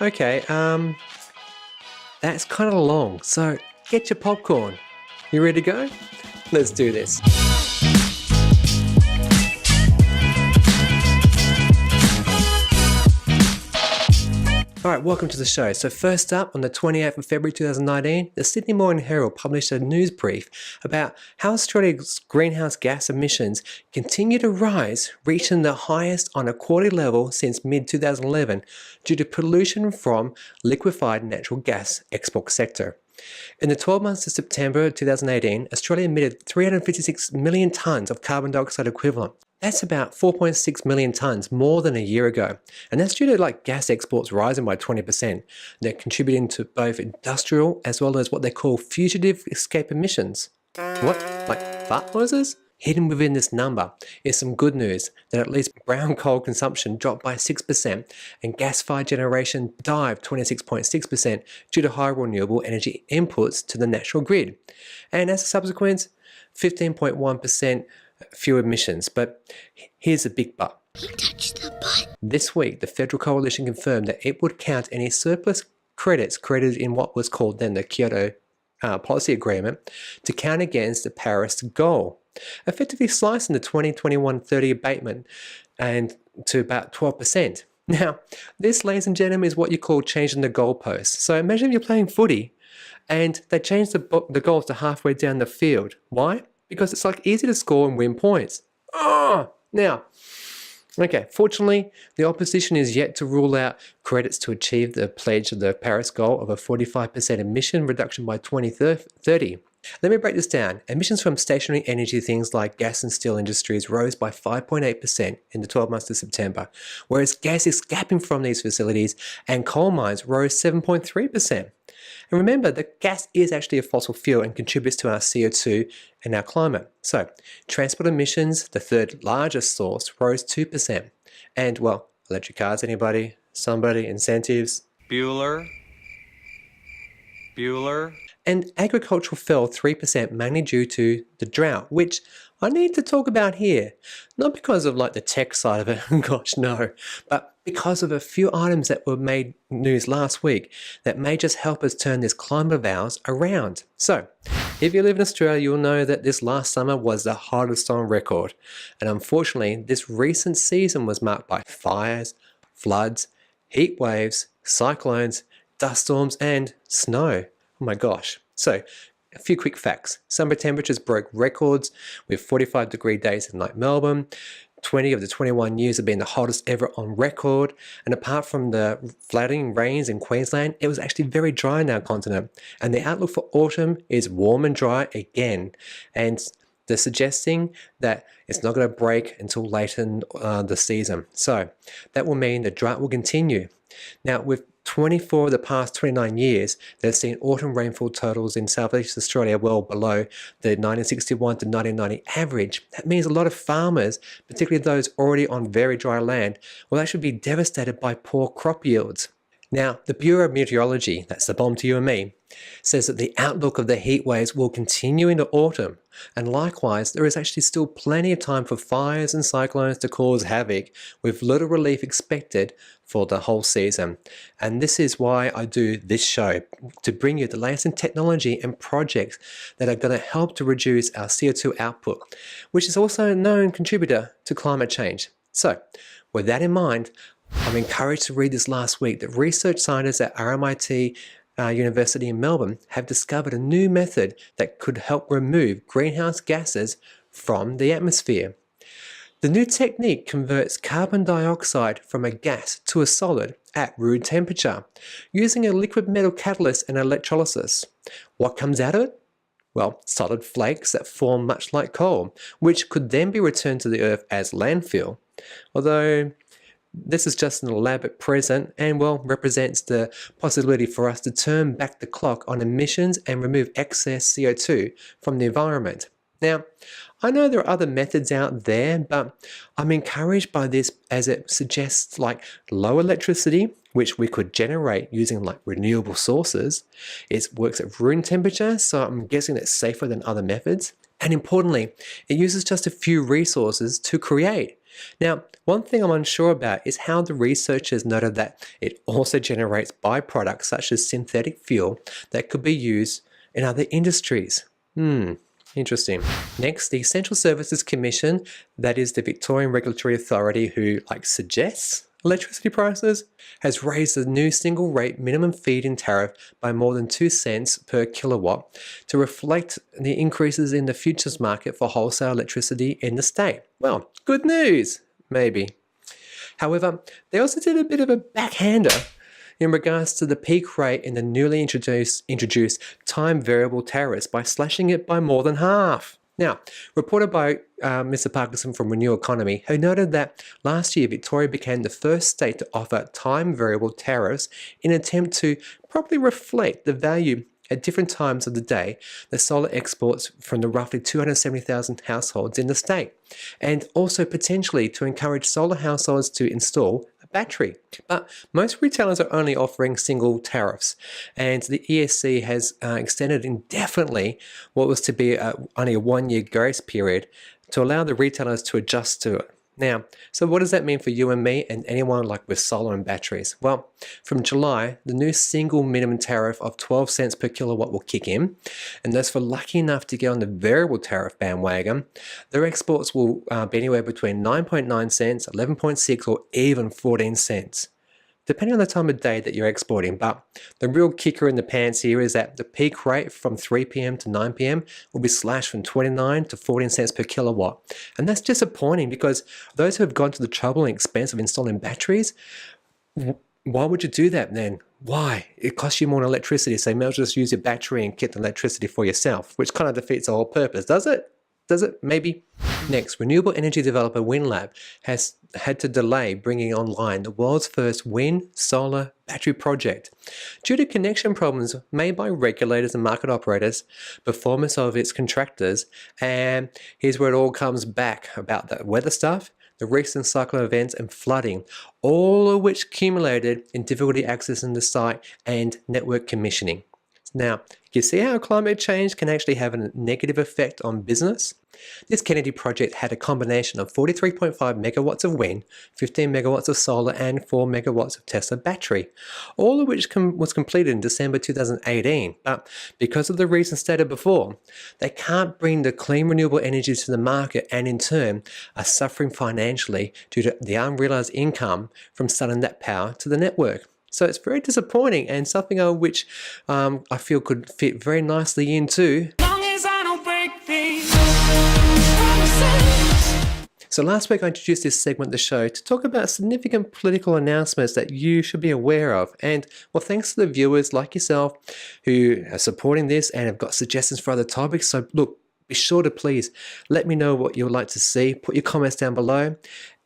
Okay, that's kind of long, so get your popcorn. You ready to go? Let's do this. Alright, welcome to the show. So first up, on the 28th of February 2019, the Sydney Morning Herald published a news brief about how Australia's greenhouse gas emissions continue to rise, reaching the highest on a quarterly level since mid-2011 due to pollution from liquefied natural gas export sector. In the 12 months to September 2018, Australia emitted 356 million tonnes of carbon dioxide equivalent. That's about 4.6 million tonnes more than a year ago. And that's due to gas exports rising by 20%. They're contributing to both industrial as well as what they call fugitive escape emissions. What? Like fart noises? Hidden within this number is some good news that at least brown coal consumption dropped by 6% and gas-fired generation dived 26.6% due to high renewable energy inputs to the natural grid. And as a subsequent, 15.1% fewer emissions. But here's a big but. Touch the button. This week, the Federal Coalition confirmed that it would count any surplus credits created in what was called then the Kyoto Policy Agreement to count against the Paris goal, effectively slicing the 2021-30 abatement and to about 12%. Now, this, ladies and gentlemen, is what you call changing the goalposts. So imagine you're playing footy and they change the goals to halfway down the field. Why? Because it's easy to score and win points. Now, okay, fortunately, the opposition is yet to rule out credits to achieve the pledge of the Paris goal of a 45% emission reduction by 2030. Let me break this down. Emissions from stationary energy, things like gas and steel industries, rose by 5.8% in the 12 months to September, whereas gas escaping from these facilities and coal mines rose 7.3%. And remember that gas is actually a fossil fuel and contributes to our CO2 and our climate. So, transport emissions, the third largest source, rose 2%. And, well, electric cars, anybody? Somebody? Incentives? Bueller. And agriculture fell 3% mainly due to the drought, which I need to talk about here. Not because of the tech side of it, gosh no, but because of a few items that were made news last week that may just help us turn this climate of ours around. So, if you live in Australia, you'll know that this last summer was the hottest on record. And unfortunately, this recent season was marked by fires, floods, heat waves, cyclones, dust storms, and snow. Oh my gosh. So, a few quick facts. Summer temperatures broke records with 45-degree days in Melbourne. 20 of the 21 years have been the hottest ever on record. And apart from the flooding rains in Queensland, it was actually very dry in our continent. And the outlook for autumn is warm and dry again. And they're suggesting that it's not going to break until later in the season. So that will mean the drought will continue. Now, with 24 of the past 29 years, they've seen autumn rainfall totals in Southeast Australia well below the 1961 to 1990 average. That means a lot of farmers, particularly those already on very dry land, will actually be devastated by poor crop yields. Now, the Bureau of Meteorology, that's the bomb to you and me, says that the outlook of the heat waves will continue into autumn. And likewise, there is actually still plenty of time for fires and cyclones to cause havoc, with little relief expected for the whole season. And this is why I do this show, to bring you the latest in technology and projects that are going to help to reduce our CO2 output, which is also a known contributor to climate change. So, with that in mind, I'm encouraged to read this last week that research scientists at RMIT University in Melbourne have discovered a new method that could help remove greenhouse gases from the atmosphere. The new technique converts carbon dioxide from a gas to a solid at room temperature using a liquid metal catalyst and electrolysis. What comes out of it? Well, solid flakes that form much like coal, which could then be returned to the earth as landfill. Although this is just in the lab at present and, well, represents the possibility for us to turn back the clock on emissions and remove excess CO2 from the environment. Now, I know there are other methods out there, but I'm encouraged by this as it suggests low electricity, which we could generate using renewable sources. It works at room temperature, so I'm guessing it's safer than other methods. And importantly, it uses just a few resources to create. Now, one thing I'm unsure about is how the researchers noted that it also generates byproducts such as synthetic fuel that could be used in other industries. Interesting. Next, the Essential Services Commission, that is the Victorian regulatory authority who suggests electricity prices, has raised the new single rate minimum feed-in tariff by more than 2 cents per kilowatt to reflect the increases in the futures market for wholesale electricity in the state. Well, good news, maybe. However, they also did a bit of a backhander in regards to the peak rate in the newly introduced time variable tariffs by slashing it by more than half. Now, reported by Mr. Parkinson from Renew Economy, who noted that last year Victoria became the first state to offer time variable tariffs in an attempt to properly reflect the value at different times of the day the solar exports from the roughly 270,000 households in the state, and also potentially to encourage solar households to install battery. But most retailers are only offering single tariffs, and the ESC has extended indefinitely what was to be only a 1-year grace period to allow the retailers to adjust to it. Now, so what does that mean for you and me and anyone with solar and batteries? Well, from July, the new single minimum tariff of 12 cents per kilowatt will kick in, and those for lucky enough to get on the variable tariff bandwagon, their exports will be anywhere between 9.9 cents, 11.6, or even 14 cents. Depending on the time of day that you're exporting. But the real kicker in the pants here is that the peak rate from 3 p.m. to 9 p.m. will be slashed from 29 to 14 cents per kilowatt. And that's disappointing because those who have gone to the trouble and expense of installing batteries, why would you do that then? Why? It costs you more in electricity, so you may as well just use your battery and get the electricity for yourself, which kind of defeats the whole purpose, does it? Does it? Maybe. Next, renewable energy developer Wynlab has had to delay bringing online the world's first wind solar battery project due to connection problems made by regulators and market operators, performance of its contractors, and here's where it all comes back about the weather stuff, the recent cyclone events and flooding, all of which accumulated in difficulty accessing the site and network commissioning. Now, you see how climate change can actually have a negative effect on business? This Kennedy project had a combination of 43.5 megawatts of wind, 15 megawatts of solar, and 4 megawatts of Tesla battery, all of which was completed in December 2018. But because of the reasons stated before, they can't bring the clean renewable energy to the market, and in turn are suffering financially due to the unrealized income from selling that power to the network. So it's very disappointing, and something which I feel could fit very nicely into. So last week I introduced this segment of the show to talk about significant political announcements that you should be aware of. And well, thanks to the viewers like yourself who are supporting this and have got suggestions for other topics. So look, be sure to please let me know what you would like to see. Put your comments down below.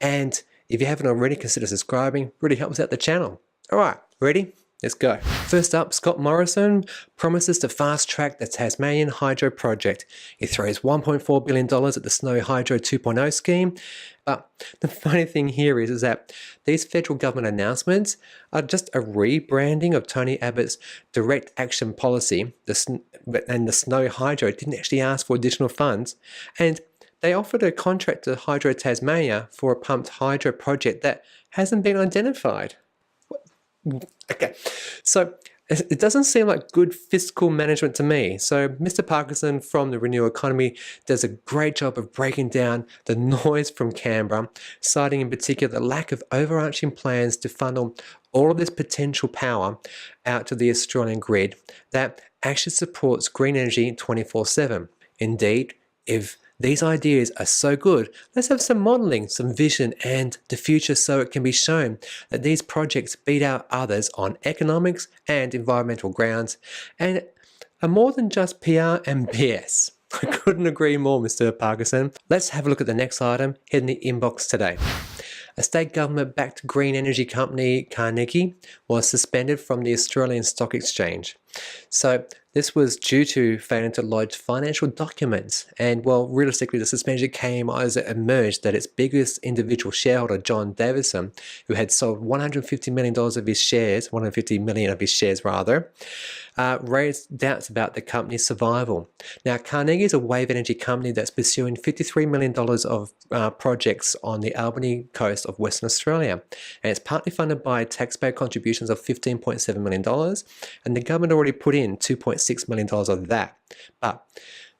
And if you haven't already, consider subscribing. Really helps out the channel. All right, ready? Let's go. First up, Scott Morrison promises to fast-track the Tasmanian hydro project. He throws $1.4 billion at the Snow Hydro 2.0 scheme. But the funny thing here is that these federal government announcements are just a rebranding of Tony Abbott's direct action policy, and the Snow Hydro didn't actually ask for additional funds. And they offered a contract to Hydro Tasmania for a pumped hydro project that hasn't been identified. Okay, so it doesn't seem like good fiscal management to me. So Mr. Parkinson from the Renew Economy does a great job of breaking down the noise from Canberra, citing in particular the lack of overarching plans to funnel all of this potential power out to the Australian grid that actually supports green energy 24/7. Indeed, if these ideas are so good, let's have some modelling, some vision and the future so it can be shown that these projects beat out others on economics and environmental grounds and are more than just PR and BS. I couldn't agree more, Mr. Parkinson. Let's have a look at the next item in the inbox today. A state government-backed green energy company, Carnegie, was suspended from the Australian Stock Exchange. So this was due to failing to lodge financial documents. And well, realistically, the suspension came as it emerged that its biggest individual shareholder, John Davison, who had sold $150 million of his shares, 150 million of his shares rather, raised doubts about the company's survival. Now, Carnegie is a wave energy company that's pursuing $53 million of projects on the Albany coast of Western Australia. And it's partly funded by taxpayer contributions of $15.7 million, and the government already put in $2.6 million of that. But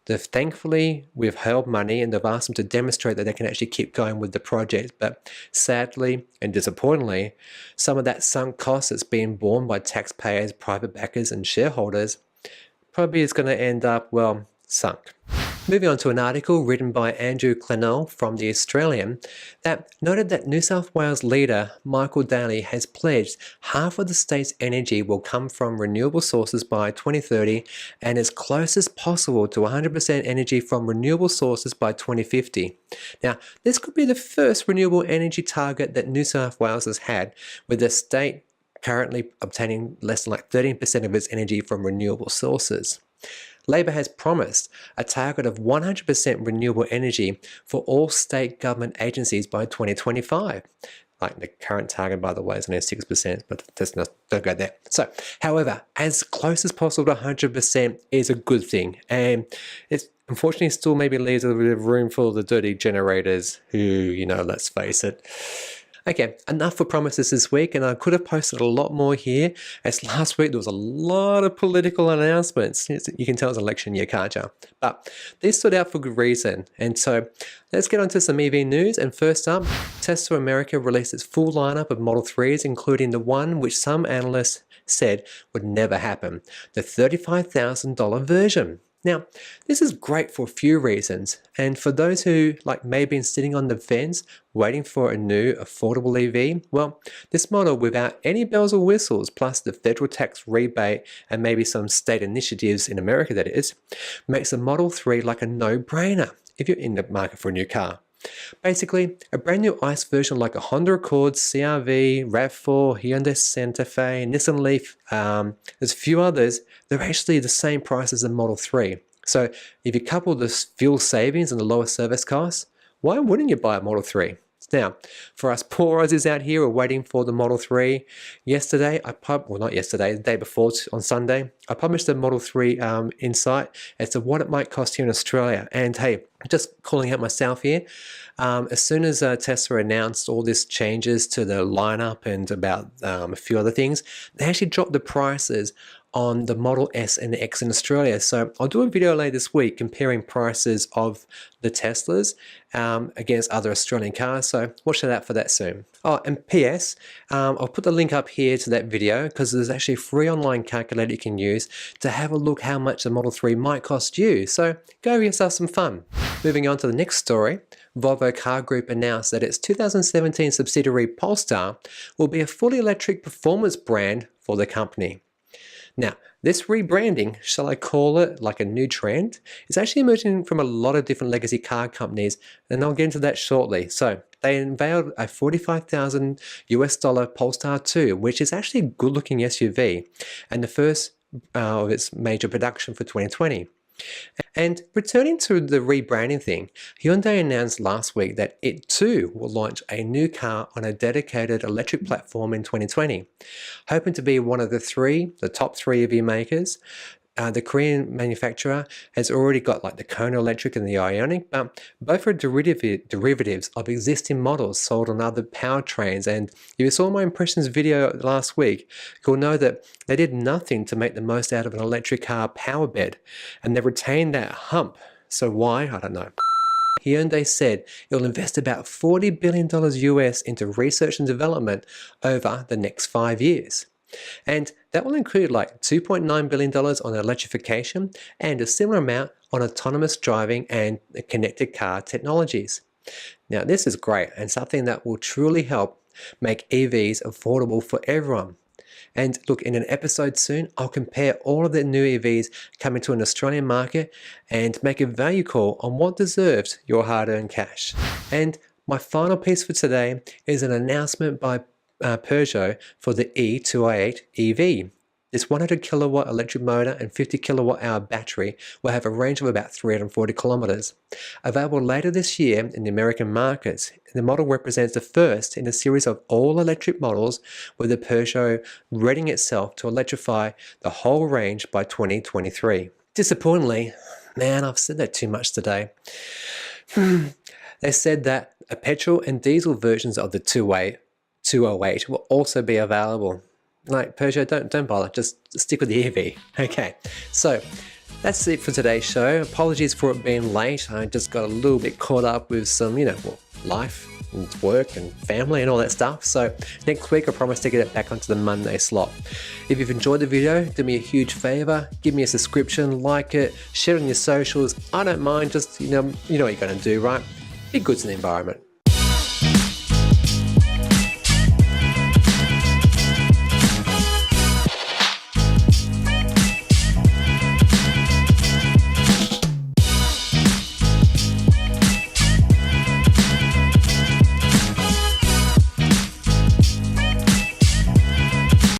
thankfully, we've held money and they've asked them to demonstrate that they can actually keep going with the project. But sadly and disappointingly, some of that sunk cost that's being borne by taxpayers, private backers and shareholders probably is going to end up, well, sunk. Moving on to an article written by Andrew Clennell from The Australian that noted that New South Wales leader Michael Daly has pledged half of the state's energy will come from renewable sources by 2030 and as close as possible to 100% energy from renewable sources by 2050. Now, this could be the first renewable energy target that New South Wales has had, with the state currently obtaining less than 13% of its energy from renewable sources. Labor has promised a target of 100% renewable energy for all state government agencies by 2025. Like the current target, by the way, is only 6%, but don't go there. So, however, as close as possible to 100% is a good thing. And it unfortunately still maybe leaves a little bit of room for the dirty generators who, let's face it. Okay, enough for promises this week, and I could have posted a lot more here, as last week there was a lot of political announcements. You can tell it's election year, can't you? But these stood out for good reason. And so let's get on to some EV news. And first up, Tesla America released its full lineup of Model 3s, including the one which some analysts said would never happen, the $35,000 version. Now, this is great for a few reasons, and for those who may have been sitting on the fence waiting for a new affordable EV, well, this model without any bells or whistles, plus the federal tax rebate and maybe some state initiatives in America that is, makes a Model 3 like a no-brainer if you're in the market for a new car. Basically, a brand new ICE version like a Honda Accord, CR-V, RAV4, Hyundai Santa Fe, Nissan Leaf, there's a few others, they're actually the same price as the Model 3. So if you couple the fuel savings and the lower service costs, why wouldn't you buy a Model 3? Now, for us poor Aussies out here who are waiting for the Model 3, the day before on Sunday, I published a Model 3 insight as to what it might cost here in Australia. And hey, just calling out myself here, as soon as Tesla announced all these changes to the lineup and about a few other things, they actually dropped the prices on the Model S and the X in Australia. So I'll do a video later this week comparing prices of the Teslas against other Australian cars. So watch out for that soon. Oh, and PS, I'll put the link up here to that video because there's actually a free online calculator you can use to have a look how much the Model 3 might cost you. So go have yourself some fun. Moving on to the next story, Volvo Car Group announced that its 2017 subsidiary Polestar will be a fully electric performance brand for the company. Now, this rebranding, shall I call it like a new trend, is actually emerging from a lot of different legacy car companies, and I'll get into that shortly. So, they unveiled a $45,000 Polestar 2, which is actually a good-looking SUV, and the first of its major production for 2020. And returning to the rebranding thing, Hyundai announced last week that it too will launch a new car on a dedicated electric platform in 2020. Hoping to be one of the top three EV makers, the Korean manufacturer has already got the Kona Electric and the Ioniq, but both are derivatives of existing models sold on other powertrains. And if you saw my impressions video last week, you'll know that they did nothing to make the most out of an electric car power bed, and they retained that hump. So why? I don't know. Hyundai said it will invest about $40 billion US into research and development over the next 5 years. And that will include $2.9 billion on electrification and a similar amount on autonomous driving and connected car technologies. Now, this is great and something that will truly help make EVs affordable for everyone. And look, in an episode soon, I'll compare all of the new EVs coming to an Australian market and make a value call on what deserves your hard-earned cash. And my final piece for today is an announcement by Peugeot for the E2i8 EV. This 100 kilowatt electric motor and 50 kilowatt hour battery will have a range of about 340 kilometers. Available later this year in the American markets, the model represents the first in a series of all-electric models, with the Peugeot readying itself to electrify the whole range by 2023. Disappointingly, man, I've said that too much today. They said that a petrol and diesel versions of the 208 will also be available. Like, Peugeot, don't bother, just stick with the EV. Okay, so that's it for today's show. Apologies for it being late. I just got a little bit caught up with some, life and work and family and all that stuff. So next week I promise to get it back onto the Monday slot. If you've enjoyed the video, do me a huge favor, give me a subscription, like it, share it on your socials. I don't mind, just, you know what you're gonna do, right? Be good to the environment.